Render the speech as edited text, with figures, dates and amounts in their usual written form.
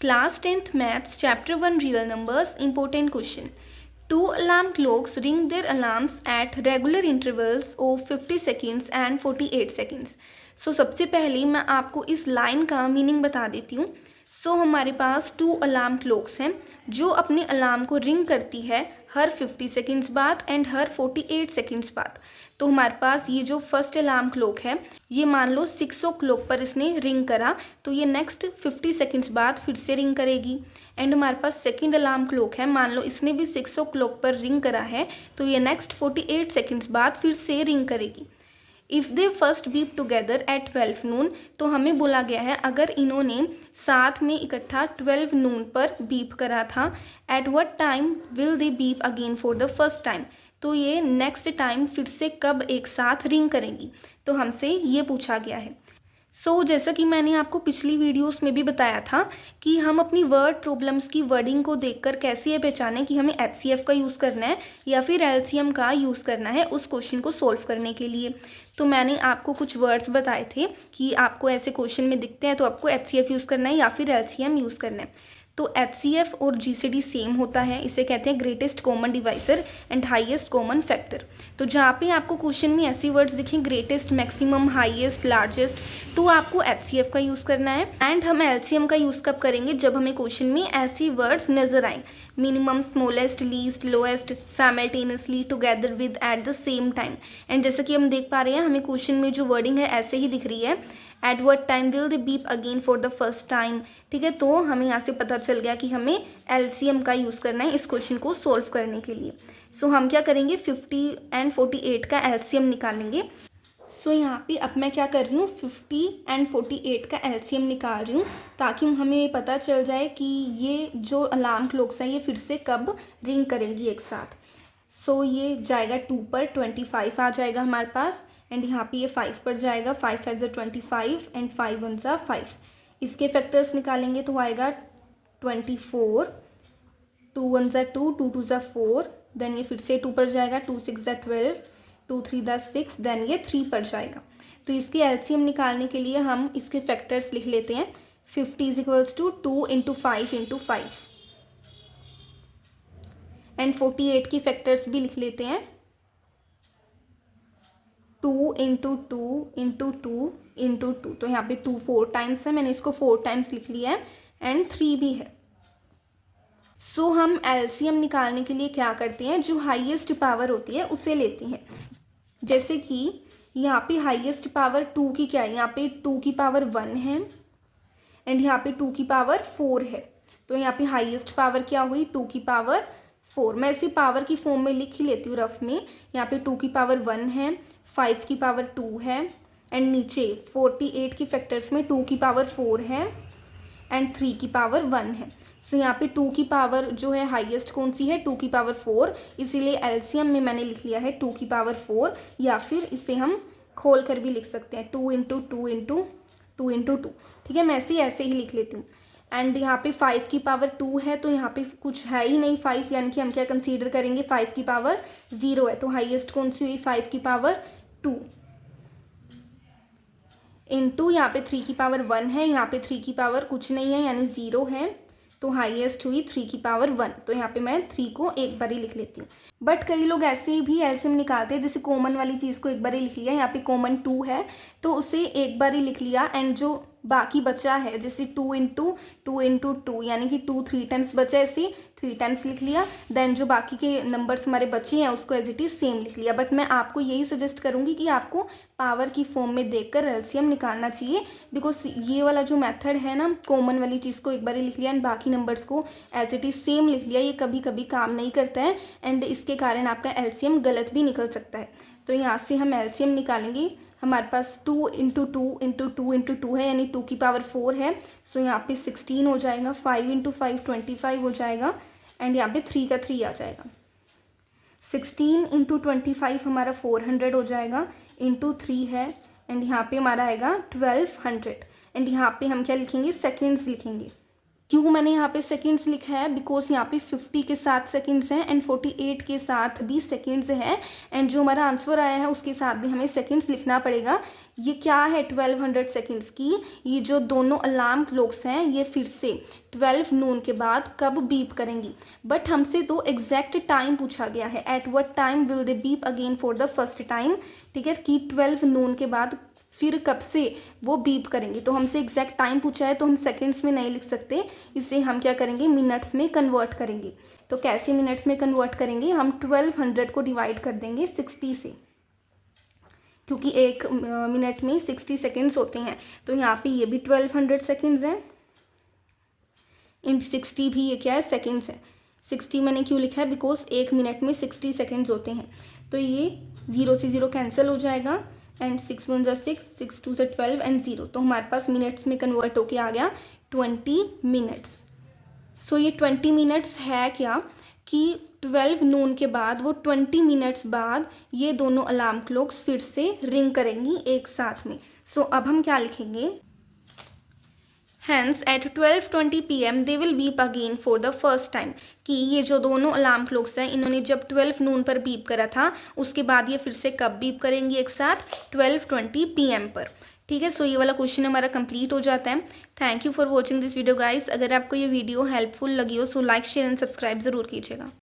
Class 10th Maths Chapter 1 Real Numbers Important question. Two alarm clocks ring their alarms at regular intervals of 50 seconds and 48 seconds. So सबसे पहले मैं आपको इस line का meaning बता देती हूँ. हमारे पास टू अलार्म क्लॉक्स हैं जो अपने अलार्म को रिंग करती है हर 50 सेकंड्स बाद एंड हर 48 सेकंड्स बाद. तो हमारे पास ये जो फर्स्ट अलार्म क्लॉक है ये मान लो 6 o'clock पर इसने रिंग करा तो ये नेक्स्ट 50 सेकंड्स बाद फिर से रिंग करेगी. एंड हमारे पास सेकंड अलार्म क्लॉक है, मान लो इसने भी 6 o'clock पर रिंग करा है तो ये नेक्स्ट 48 सेकंड्स बाद फिर से रिंग करेगी. If they first beep together at 12 नून, तो हमें बोला गया है अगर इन्होंने साथ में इकट्ठा 12 नून पर बीप करा था, at what time will they beep again for the first time, तो ये नेक्स्ट टाइम फिर से कब एक साथ रिंग करेंगी. तो हमसे ये पूछा गया है. जैसा कि मैंने आपको पिछली वीडियोस में भी बताया था कि हम अपनी वर्ड प्रॉब्लम्स की वर्डिंग को देखकर कैसे ये पहचानें कि हमें HCF का यूज़ करना है या फिर LCM का यूज़ करना है उस क्वेश्चन को सॉल्व करने के लिए. तो मैंने आपको कुछ वर्ड्स बताए थे कि आपको ऐसे क्वेश्चन में दिखते हैं तो आपको HCF यूज़ करना है या फिर LCM यूज़ करना है. तो HCF और GCD सेम होता है, इसे कहते हैं greatest common divisor and highest common factor. तो जहाँ पे आपको क्वेश्चन में ऐसी वर्ड्स दिखें ग्रेटेस्ट, मैक्सिमम, हाईएस्ट, लार्जेस्ट, तो आपको HCF का यूज़ करना है. एंड हम LCM का यूज़ कब करेंगे, जब हमें क्वेश्चन में ऐसी वर्ड्स नजर आए, minimum, smallest, least, lowest, simultaneously, together with, at the same time. And जैसे कि हम देख पा रहे हैं हमें क्वेश्चन में जो वर्डिंग है ऐसे ही दिख रही है, at what time will they beep again for the first time. ठीक है, तो हमें यहाँ से पता चल गया कि हमें LCM का यूज़ करना है इस क्वेश्चन को सॉल्व करने के लिए. हम क्या करेंगे, 50 एंड 48 का LCM निकालेंगे. यहाँ पे अब मैं क्या कर रही हूँ, 50 एंड 48 का LCM निकाल रही हूँ ताकि हमें पता चल जाए कि ये जो अलार्म क्लॉक्स हैं ये फिर से कब रिंग करेंगी एक साथ. ये जाएगा 2 पर, 25 आ जाएगा हमारे पास. एंड यहाँ पे ये 5 पर जाएगा, 5 5 ज़ा 25 एंड 5 1 ज़ा 5. इसके फैक्टर्स निकालेंगे तो आएगा 24, 2 1 ज़ा 2, 2 2 ज़ा 4, देन ये फिर से 2 पर जाएगा, 2 6 ज़ा 12, 2 3 ज़ा 6, देन ये 3 पर जाएगा. तो इसके LCM निकालने के लिए हम इसके फैक्टर्स लिख लेते हैं. 50 is equals to 2 into 5 into 5. And 48 की फैक्टर्स भी लिख लेते हैं, 2 इंटू 2 इंटू 2 इंटू 2. तो यहाँ पे 2 4 टाइम्स है, मैंने इसको 4 टाइम्स लिख लिया है. एंड 3 भी है. हम LCM निकालने के लिए क्या करते हैं, जो हाईएस्ट पावर होती है उसे लेते हैं. जैसे कि यहाँ पे हाईएस्ट पावर 2 की क्या है, यहाँ पे 2 की पावर 1 है एंड यहाँ पे 2 की पावर 4 है. तो यहाँ पे हाईएस्ट पावर क्या हुई, 2 की पावर 4. मैं इसी पावर की फॉर्म में लिख ही लेती हूँ रफ में. यहाँ पे 2 की पावर 1 है, 5 की पावर 2 है एंड नीचे 48 की फैक्टर्स में 2 की पावर 4 है एंड 3 की पावर 1 है. यहाँ पे 2 की पावर जो है हाईएस्ट कौन सी है, 2 की पावर 4, इसीलिए LCM में मैंने लिख लिया है 2 की पावर 4. या फिर इसे हम खोल कर भी लिख सकते हैं, 2 इंटू 2 इंटू 2 इंटू 2. ठीक है, मैं ऐसे ही लिख लेती हूँ. एंड यहाँ पे 5 की पावर 2 है तो यहाँ पे कुछ है ही नहीं 5, यानी कि हम क्या कंसीडर करेंगे, 5 की पावर 0 है. तो हाईएस्ट कौन सी हुई, 5 की पावर 2 इंटू यहाँ पे 3 की पावर 1 है, यहाँ पे 3 की पावर कुछ नहीं है यानी 0 है. तो हाईएस्ट हुई 3 की पावर 1. तो यहाँ पे मैं 3 को एक बार ही लिख लेती हूँ. बट कई लोग ऐसे भी LCM निकालते हैं, जैसे कॉमन वाली चीज़ को एक बार ही लिख लिया, यहाँ पे कॉमन 2 है तो उसे एक बार ही लिख लिया. एंड जो बाकी बचा है जैसे 2 इंटू 2 इंटू 2 यानी कि 2 3 टाइम्स बचा, ऐसे 3 टाइम्स लिख लिया. देन जो बाकी के नंबर्स हमारे बचे हैं उसको एज इट इज़ सेम लिख लिया. बट मैं आपको यही सजेस्ट करूँगी कि आपको पावर की फॉर्म में देखकर LCM निकालना चाहिए, बिकॉज ये वाला जो मेथड है ना, कॉमन वाली चीज़ को एक बार ही लिख लिया एंड बाकी नंबर्स को एज इट इज़ सेम लिख लिया, ये कभी कभी काम नहीं करता है एंड इसके कारण आपका LCM गलत भी निकल सकता है. तो यहाँ से हम LCM निकालेंगे. हमारे पास 2 इंटू 2 इंटू 2 इंटू 2 है यानी 2 की पावर 4 है. यहाँ पे 16 हो जाएगा, 5 इंटू 5 25 हो जाएगा एंड यहाँ पे 3 का 3 आ जाएगा. 16 इंटू 25 हमारा 400 हो जाएगा, इंटू 3 है एंड यहाँ पे हमारा आएगा 1200. एंड यहाँ पे हम क्या लिखेंगे, सेकेंड्स लिखेंगे. क्यों मैंने यहाँ पे सेकंड्स लिखा है, बिकॉज यहाँ पे 50 के साथ सेकंड्स हैं एंड 48 के साथ भी सेकंड्स हैं, एंड जो हमारा आंसर आया है उसके साथ भी हमें सेकंड्स लिखना पड़ेगा। ये क्या है 1200 सेकंड्स की, ये जो दोनों अलार्म क्लॉक्स हैं ये फिर से 12 नून के बाद कब बीप करेंगी, बट हमसे तो एग्जैक्ट टाइम पूछा गया है, at what time will they beep again for the first time, ठीक है, कि 12 नून के बाद फिर कब से वो बीप करेंगे। तो हमसे एग्जैक्ट टाइम पूछा है तो हम सेकंड्स में नहीं लिख सकते, इसे हम क्या करेंगे मिनट्स में कन्वर्ट करेंगे। तो कैसे मिनट्स में कन्वर्ट करेंगे, हम 1200 को डिवाइड कर देंगे 60 से, क्योंकि एक मिनट में 60 सेकंड्स होते हैं। तो यहाँ पे ये भी 1200 सेकंड्स हैं, इन 60 भी ये क्या है सेकंड्स है। 60 मैंने क्यों लिखा है, बिकॉज एक मिनट में 60 सेकंड्स होते हैं। तो ये 0 से 0 कैंसिल हो जाएगा एंड 6 1 जा 6, 6 2 से 12 एंड 0, तो हमारे पास मिनट्स में कन्वर्ट होके आ गया 20 मिनट्स। सो ये 20 मिनट्स है क्या कि 12 नून के बाद वो 20 मिनट्स बाद ये दोनों अलार्म क्लॉक्स फिर से रिंग करेंगी एक साथ में। सो अब हम क्या लिखेंगे, Hence at 12:20 PM they will beep again for the first time, कि ये जो दोनों अलार्म क्लॉक्स हैं इन्होंने जब 12 नून पर बीप करा था उसके बाद ये फिर से कब बीप करेंगी एक साथ 12:20 PM पर। ठीक है, सो ये वाला क्वेश्चन हमारा कंप्लीट हो जाता है। Thank you for watching this video guys. अगर आपको ये वीडियो हेल्पफुल लगी हो so like share and subscribe ज़रूर कीजिएगा।